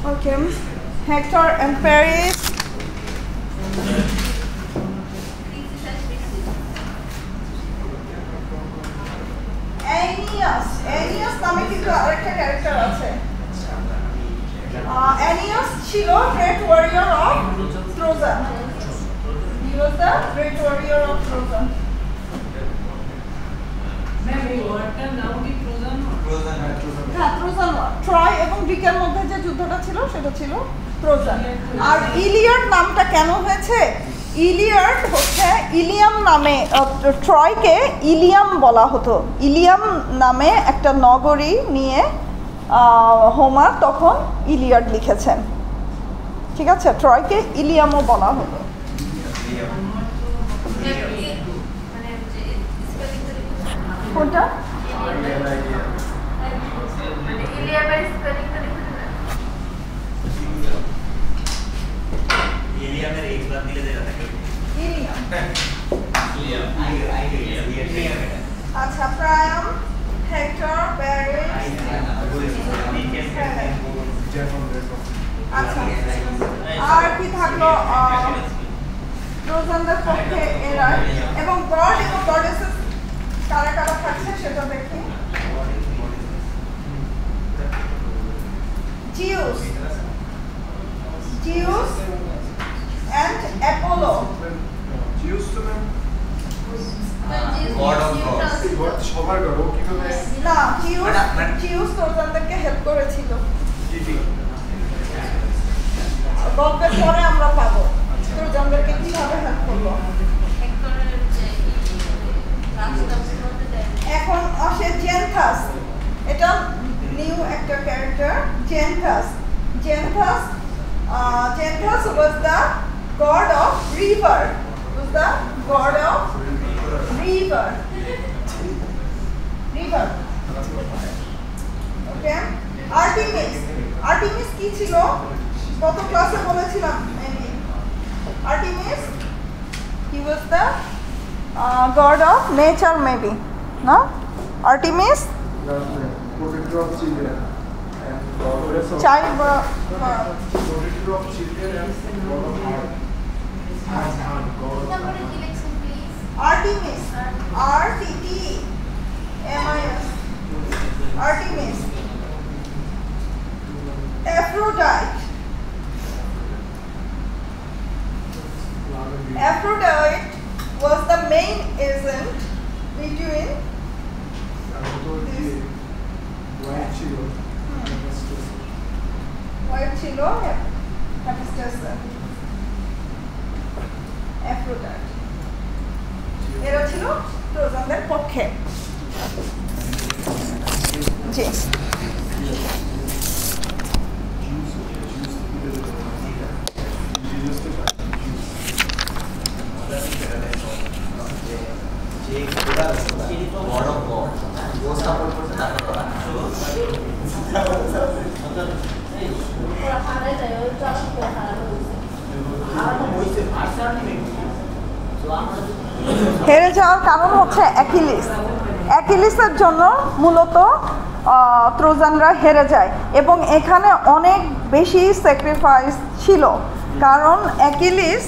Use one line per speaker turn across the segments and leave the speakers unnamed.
Okay, Hector and Paris. Aeneas নামে কিন্তু আরেকটা ক্যারেক্টার আছে। Aeneas ছিল great warrior of Trojan. He was the great warrior of Trojan. Troy এবং গ্রিকের মধ্যে যে যুদ্ধটা ছিল সেটা ছিল ট্রোজান। আর ইলিয়াড নামটা কেন হয়েছে? ইলিয়াড হচ্ছে ইলিয়াম নামে, ট্রয়কে ইলিয়াম বলা হতো। ইলিয়াম নামে একটা নগরী নিয়ে হোমার তখন ইলিয়াড লিখেছেন। ঠিক আছে, ট্রয়কে ইলিয়ামও বলা হতো। কোনটা? আচ্ছা, প্রায়াম, হেক্টর, প্যারিস। আচ্ছা, আর কি থাকলো? ট্রোজানদের পক্ষে এরা এবং গড এবং গডেসেস কারা কারা থাকছে সেটা দেখি। Zeus and Apollo.
Zeus to them?
God of gods.
God সবার গড, ও কিভাবে?
না, Zeus ট্রোজানদেরকে হেল্প করেছিল। গল্পের পরে আমরা পাবো ট্রোজানদেরকে কিভাবে হেল্প করলো। এখন আসে জেন্থাস। এটা নিউ একটা character, জেন্থাস। Janthus was the god of river. Okay. Artemis কি ছিল? গত ক্লাসে বলেছিলাম Artemis, he was the god of nature maybe, no? Artemis,
protector of children and goddess of
child
protector of children and god of heart.
Artemis, R-T-T-M-I-S, Artemis. Aphrodite was the main agent between wife ছিল Hephaestus, Aphrodite। এরা ছিল ট্রোজানদের পক্ষে। জি, হেরে যাওয়ার কারণ হচ্ছে অ্যাকিলিসের জন্য মূলত ট্রোজানরা হেরে যায় এবং এখানে অনেক বেশি স্যাক্রিফাইস ছিল, কারণ অ্যাকিলিস,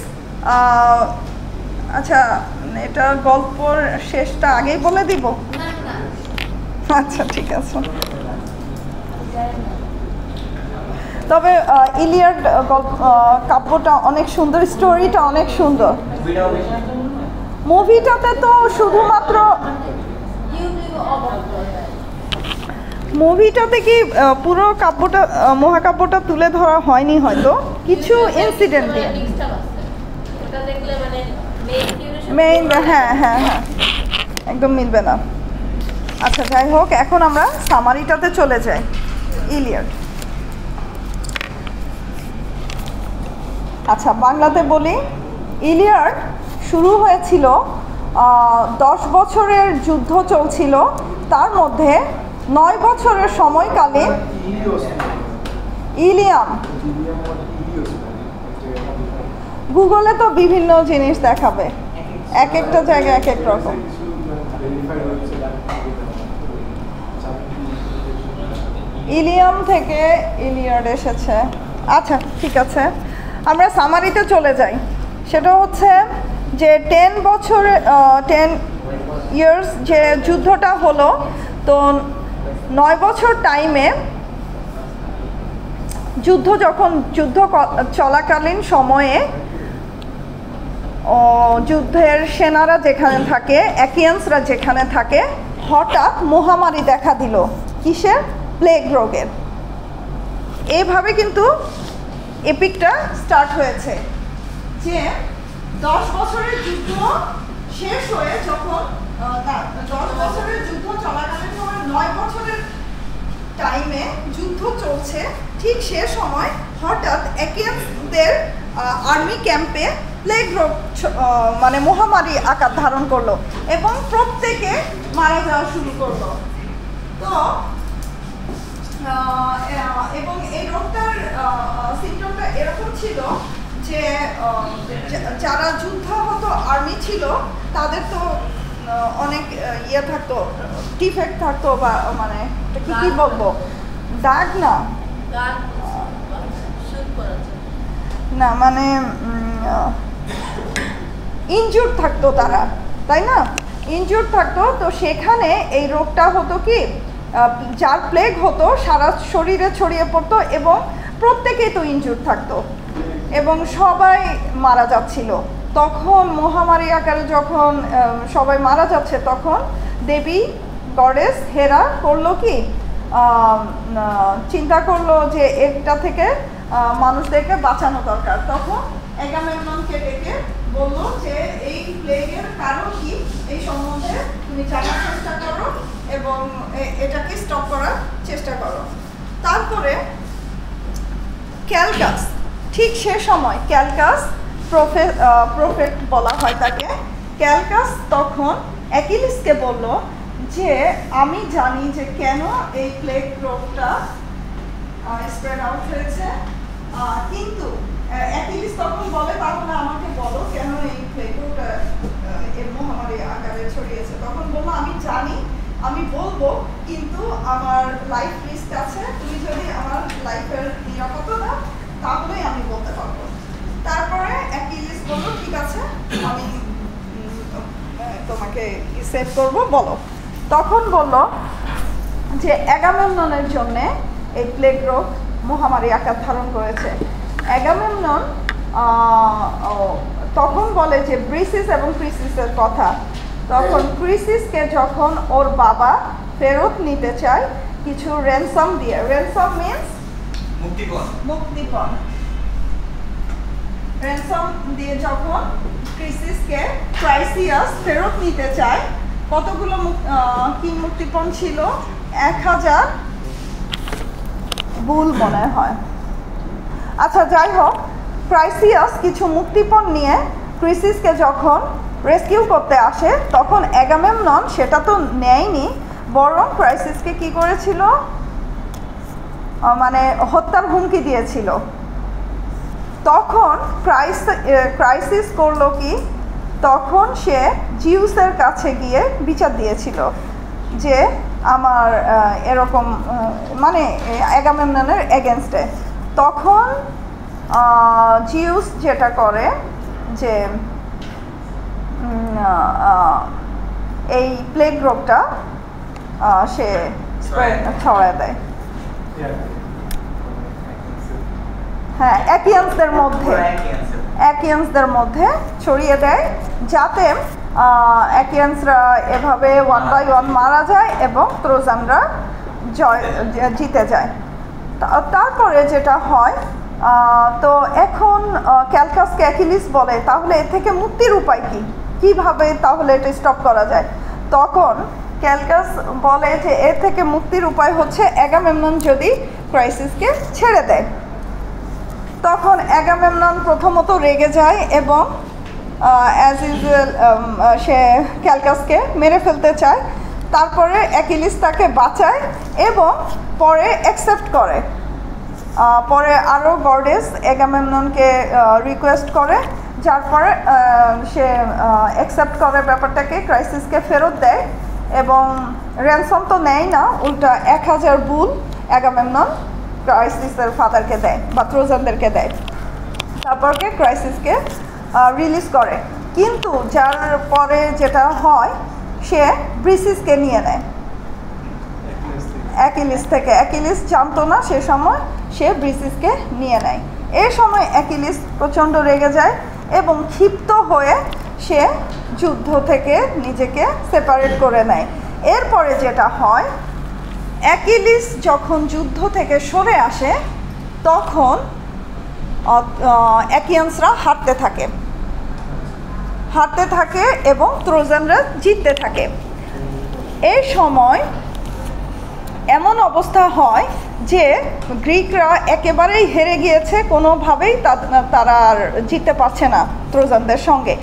আচ্ছা এটা গল্পর শেষটা আগেই বলে দিব। আচ্ছা ঠিক আছে, তবে ইলিয়াড কাব্যটা অনেক সুন্দর, স্টোরিটা অনেক সুন্দর। মুভিটাতে তো শুধুমাত্র মুভিটাতে কি পুরো কাব্যটা, মহাকাব্যটা তুলে ধরা হয়নি, হয়তো কিছু ইনসিডেন্ট দিয়ে মেইন, হ্যাঁ হ্যাঁ হ্যাঁ একদম মিলবে না। আচ্ছা যাই হোক, এখন আমরা সামারিটাতে চলে যাই। ইলিয়াড, আচ্ছা বাংলাতে বলি। ইলিয়াড শুরু হয়েছিল 10 বছরের যুদ্ধ চলছিল, তার মধ্যে 9 বছরের সময়কালীন ইলিয়াম, গুগলে তো বিভিন্ন জিনিস দেখাবে, এক একটা জায়গায় এক এক রকম। ইলিয়াম থেকে ইলিয়াড এসেছে। আচ্ছা ঠিক আছে, আমরা সামারিতে চলে যাই। সেটা হচ্ছে যে 10 ইয়ার্স যে যুদ্ধটা হলো, তো 9 বছর টাইমে যুদ্ধ চলাকালীন সময়ে যুদ্ধের সেনারা যেখানে থাকে, অ্যাকিয়ান্সরা যেখানে থাকে, হঠাৎ মহামারী দেখা দিল। কিসের? প্লেগ রোগের। এইভাবে কিন্তু এপিকটা স্টার্ট হয়েছে যে 10 বছরের যুদ্ধ শেষ হয়ে যখন 10 বছরের যুদ্ধ চলাকালীন সময় 9 বছরের টাইমে যুদ্ধ চলছে, ঠিক সে সময় হঠাৎ অ্যাকিয়ান্সদের আর্মি ক্যাম্পে প্লেগ রোগ মানে মহামারী আকার ধারণ করলো এবং প্রত্যেকে মারা যাওয়া শুরু করলো। তো এবং এই রোগটার সিমটমটা এরকম ছিল যে যারা যুদ্ধাহত আর্মি ছিল তাদের তো অনেক ইয়ে থাকতো, ডিফেক্ট থাকতো, বা মানে কি বলবো, দাগ না মানে ইনজুর থাকতো তারা, তাই না? ইনজুর থাকতো। তো সেখানে এই রোগটা হতো কি, যার প্লেগ হতো সারা শরীরে ছড়িয়ে পড়তো এবং প্রত্যেকেই তো ইনজুর থাকতো এবং সবাই মারা যাচ্ছিল। তখন মহামারী আকারে যখন সবাই মারা যাচ্ছে, তখন দেবী গডেস হেরা করলো কি, চিন্তা করলো যে এটা থেকে মানুষদেরকে বাঁচানো দরকার। তখন অ্যাগামেমননকে ডেকে বললো যে এই প্লেগের কারণ কি, এই সম্বন্ধে তুমি জানার চেষ্টা করো এবং এটাকে স্টপ করার চেষ্টা করো। তারপরে ক্যালকাস, ঠিক সে সময় ক্যালকাস প্রফেট বলা হয় তাকে, ক্যালকাস তখন অ্যাকিলিসকে বলল যে আমি জানি যে কেন এই প্লেগ রোগটা স্প্রেড আউট হয়েছে, কিন্তু অ্যাকিলিস তখন বলে তাহলে আমাকে বলো কেন এই প্লেগ রোগটা এর মহামারী আকারে ছড়িয়েছে। তখন বললো আমি জানি, আমি বলবো, কিন্তু আমার লাইফ রিস্ক আছে, তুমি যদি আমার লাইফের নিরাপত্তা দাও তাহলেই আমি বলতে পারবো। তারপরে অ্যাকিলিস বললো ঠিক আছে, আমি তোমাকে সেভ করবো, বলো। তখন বলল যে অ্যাগামেমননের জন্য এই প্লেগ রোগ মহামারী আকার ধারণ করেছে। অ্যাগামেমনন তখন বলে যে ব্রিসিস এবং ক্রিসিসের কথা। তখন ক্রিসিসকে যখন ওর বাবা ফেরত নিতে চায় কিছু র্যানসাম দিয়ে, র্যানসাম মিন্স মুক্তিপণ, র্যানসাম দিয়ে যখন ক্রিসিসকে ক্রাইসিয়াস ফেরত নিতে চায়, কতগুলো কি মুক্তিপণ ছিল? 1000 বুল মনে হয়। আচ্ছা যাই হোক, ক্রাইসিয়াস কিছু মুক্তিপণ নিয়ে ক্রিসিসকে যখন রেস্কিউ করতে আসে, তখন অ্যাগামেমনন সেটা তো নেয়নি, বরং ক্রাইসিসকে কি করেছিল, মানে হত্যার হুমকি দিয়েছিল। তখন ক্রাইসিস করলো কি, তখন সে জিউসের কাছে গিয়ে বিচার দিয়েছিল যে আমার এরকম মানে অ্যাগামেমননের এগেনস্টে। তখন জিউস যেটা করে যে এই প্লেগ রোগটা সে ছড়ায় দেয়, হ্যাঁ অ্যাকিয়ান্সদের মধ্যে ছড়িয়ে দেয়, যাতে অ্যাকিয়ান্সরা এভাবে 1 by 1 মারা যায় এবং ট্রোজানরা জিতে যায়। তারপরে যেটা হয়, তো এখন ক্যালকাসকে অ্যাকিলিস বলে তাহলে এর থেকে মুক্তির উপায় কি, কিভাবে তাহলে এটা স্টপ করা যায়। তখন ক্যালকাস বলে যে এর থেকে মুক্তির উপায় হচ্ছে অ্যাগামেমনন যদি ক্রাইসিসকে ছেড়ে দেয়। তখন অ্যাগামেমনন প্রথমত রেগে যায় এবং অ্যাজ ইউজুয়াল সে ক্যালকাসকে মেরে ফেলতে চায়। তারপরে অ্যাকিলিস তাকে বাঁচায় এবং পরে অ্যাকসেপ্ট করে। পরে আরও গডেস অ্যাগামেমননকে রিকোয়েস্ট করে, যার পরে সে অ্যাকসেপ্ট করে ব্যাপারটাকে, ক্রাইসিসকে ফেরত দেয় এবং র্যানসম তো নেয় না, উল্টা 1000 বুল অ্যাগামেমনন ক্রাইসিসের ফাদারকে দেয় বা ট্রোজানদেরকে দেয়, তারপরকে ক্রাইসিসকে রিলিজ করে। কিন্তু যার পরে যেটা হয়, সে ব্রিসিসকে নিয়ে নেয় অ্যাকিলিস থেকে। অ্যাকিলিস জানতো না সে সময়, সে ব্রিসিসকে নিয়ে নেয়। এই সময় অ্যাকিলিস প্রচণ্ড রেগে যায় এবং ক্ষিপ্ত হয়ে সে যুদ্ধ থেকে নিজেকে সেপারেট করে নেয়। এরপরে যেটা হয়, অ্যাকিলিস যখন যুদ্ধ থেকে সরে আসে তখন অ্যাকিয়ান্সরা হারতে থাকে এবং ট্রোজানরা জিততে থাকে। এই সময় এমন অবস্থা হয় যে গ্রিকরা একেবারেই হেরে গিয়েছে, কোনোভাবেই তারা আর জিততে পারছে না ট্রোজানদের সঙ্গে।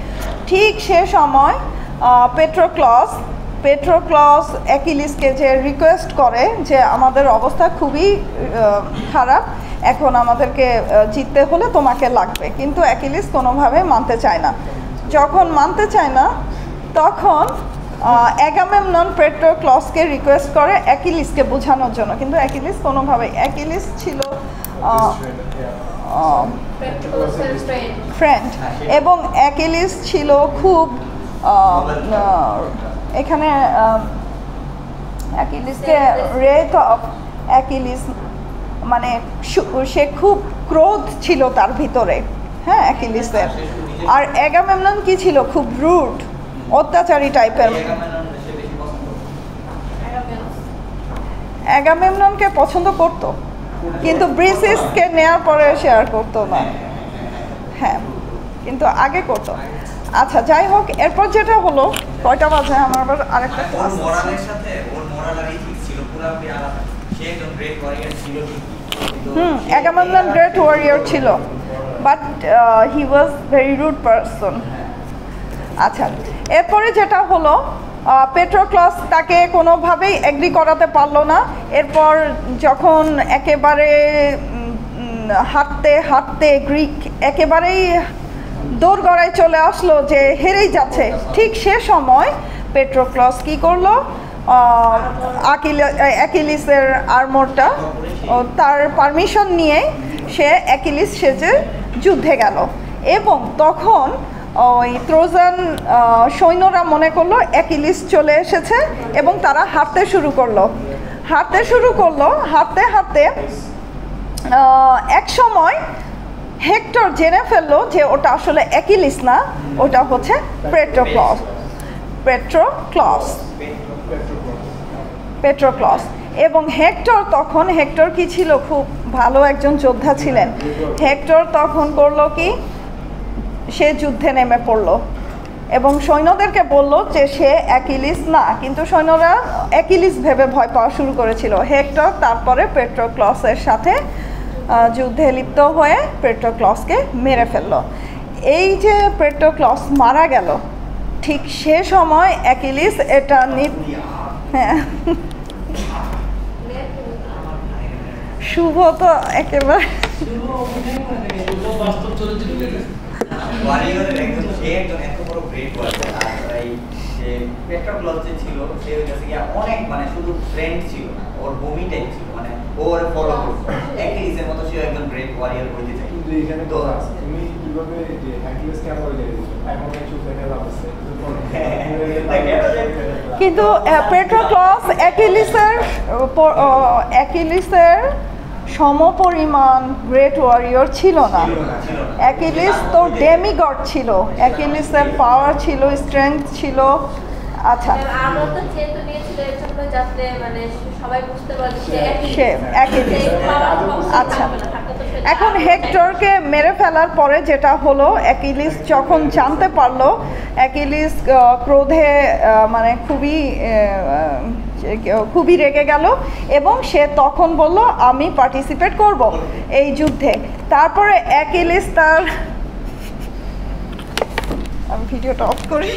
ঠিক সে সময় পেট্রোক্লস অ্যাকিলিসকে যে রিকোয়েস্ট করে যে আমাদের অবস্থা খুবই খারাপ, এখন আমাদেরকে জিততে হলে তোমাকে লাগবে, কিন্তু অ্যাকিলিস কোনোভাবেই মানতে চায় না। যখন মানতে চায় না তখন অ্যাগামেমনন পেট্রোক্লসকে রিকোয়েস্ট করে অ্যাকিলিসকে বোঝানোর জন্য, কিন্তু অ্যাকিলিস কোনোভাবেই, অ্যাকিলিস ছিল ফ্রেন্ড এবং অ্যাকিলিস ছিল খুব এখানে অ্যাকিলিসকে রেট অফ অ্যাকিলিস মানে সে খুব ক্রোধ ছিল তার ভিতরে, হ্যাঁ অ্যাকিলিসের। আর অ্যাগামেমনন কি ছিল, খুব রুড, অত্যাচারী টাইপের। অ্যাগামেমননকে পছন্দ করত, কিন্তু ব্রিসিসকে নেওয়ার পরে সে আর করতো না, হ্যাঁ কিন্তু আগে করতো। আচ্ছা যাই হোক, এরপর যেটা হলো, কয়টা বাজে আমার আবার আরেকটা ক্লাস আছে। অ্যাগামেমনন গ্রেট ওয়ারিয়র ছিল, but he was very rude person. আচ্ছা, এরপরে যেটা হলো, পেট্রোক্লস তাকে কোনোভাবেই এগ্রি করাতে পারলো না। এরপর যখন একেবারে হাঁটতে হাঁটতে গ্রিক একেবারেই দোরগড়ায় চলে আসলো যে হেরেই যাচ্ছে, ঠিক সে সময় পেট্রোক্লস কি করলো, অ্যাকিলিসের আর্মরটা তার পারমিশন নিয়ে সে অ্যাকিলিস সেজে যুদ্ধে গেল। এবং তখন ওই ট্রোজান সৈন্যরা মনে করলো অ্যাকিলিস চলে এসেছে এবং তারা হাঁটতে শুরু করলো। হাঁটতে হাঁটতে এক সময় হেক্টর জেনে ফেললো যে ওটা আসলে অ্যাকিলিস না, ওটা হচ্ছে পেট্রোক্লস। এবং হেক্টর কি ছিল, খুব ভালো একজন যোদ্ধা ছিলেন। হেক্টর তখন করলো কি, সে যুদ্ধে নেমে পড়লো এবং সৈন্যদেরকে বলল যে সে অ্যাকিলিস না, কিন্তু সৈন্যরা অ্যাকিলিস ভেবে ভয় পাওয়া শুরু করেছিল। হেক্টর তারপরে পেট্রোক্লসের সাথে যুদ্ধে লিপ্ত হয়ে পেট্রোক্লসকে মেরে ফেলল। এই যে পেট্রোক্লস মারা গেল, ঠিক সে সময় অ্যাকিলিস এটা হ্যাঁ শুভ তো একেবারে
পেট্রোক্লস যে ছিল সে কাছে গিয়ে অনেক মানে শুধু ফ্রেন্ড ছিল, ওর ভূমি টাইপ ছিল, মানে ওর ফলো করতো অ্যাকিলিসের মতো সে একজন গ্রেট ওয়ারিয়র হইতে চাই।
কিন্তু এখানে তো তুমি কিভাবে যে অ্যাকিলিস কেন হয়ে যায় এখন কিছু দেখা যাচ্ছে,
কিন্তু পেট্রোক্লস অ্যাকিলিসের সমপরিমাণ গ্রেট ওয়ারিয়র ছিল না। অ্যাকিলিস তো ডেমিগড ছিল, অ্যাকিলিসের পাওয়ার ছিল, স্ট্রেংথ ছিল। আচ্ছা, আচ্ছা এখন হেক্টরকে মেরে ফেলার পরে যেটা হলো, অ্যাকিলিস যখন জানতে পারলো, অ্যাকিলিস ক্রোধে মানে খুবই রেগে গেল এবং সে তখন বলল আমি পার্টিসিপেট করব এই যুদ্ধে। তারপরে অ্যাকিলিস আমি ভিডিওটা অফ করি।